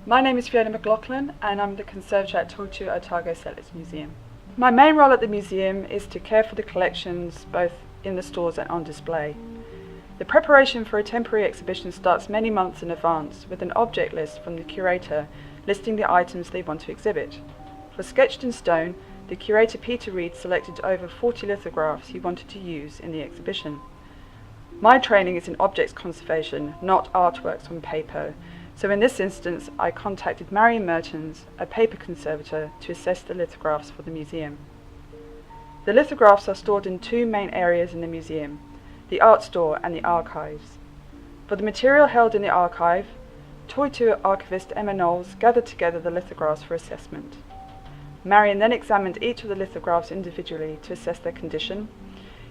My name is Fiona McLaughlan and I'm the conservator at Tortu Otago Settlers Museum. My main role at the museum is to care for the collections both in the stores and on display. The preparation for a temporary exhibition starts many months in advance with an object list from the curator listing the items they want to exhibit. For Sketched in Stone, the curator Peter Reed selected over 40 lithographs he wanted to use in the exhibition. My training is in objects conservation, not artworks on paper, so in this instance I contacted Marion Mertens, a paper conservator, to assess the lithographs for the museum. The lithographs are stored in two main areas in the museum, the art store and the archives. For the material held in the archive, Tortu archivist Emma Knowles gathered together the lithographs for assessment. Marion then examined each of the lithographs individually to assess their condition,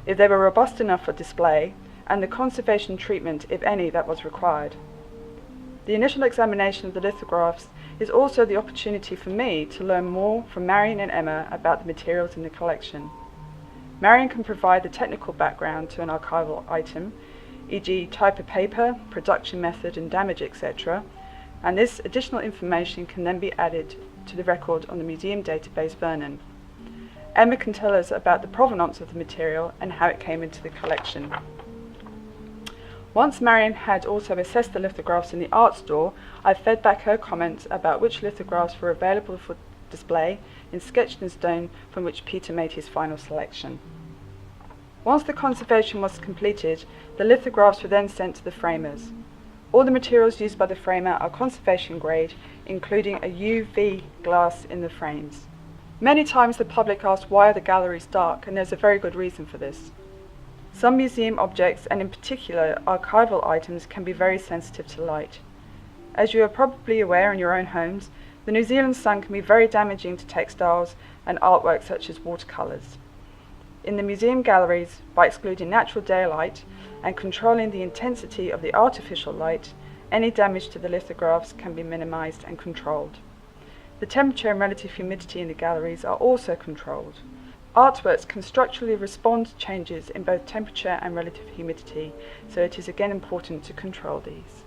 if they were robust enough for display, and the conservation treatment, if any, that was required. The initial examination of the lithographs is also the opportunity for me to learn more from Marion and Emma about the materials in the collection. Marion can provide the technical background to an archival item, e.g. type of paper, production method and damage, etc., and this additional information can then be added to the record on the museum database Vernon. Emma can tell us about the provenance of the material and how it came into the collection. Once Marion had also assessed the lithographs in the art store, I fed back her comments about which lithographs were available for display in Sketched in Stone, from which Peter made his final selection. Once the conservation was completed, the lithographs were then sent to the framers. All the materials used by the framer are conservation grade, including a UV glass in the frames. Many times the public asks why are the galleries dark, and there's a very good reason for this. Some museum objects, and in particular archival items, can be very sensitive to light. As you are probably aware in your own homes, the New Zealand sun can be very damaging to textiles and artwork such as watercolours. In the museum galleries, by excluding natural daylight and controlling the intensity of the artificial light, any damage to the lithographs can be minimised and controlled. The temperature and relative humidity in the galleries are also controlled. Artworks can structurally respond to changes in both temperature and relative humidity, so it is again important to control these.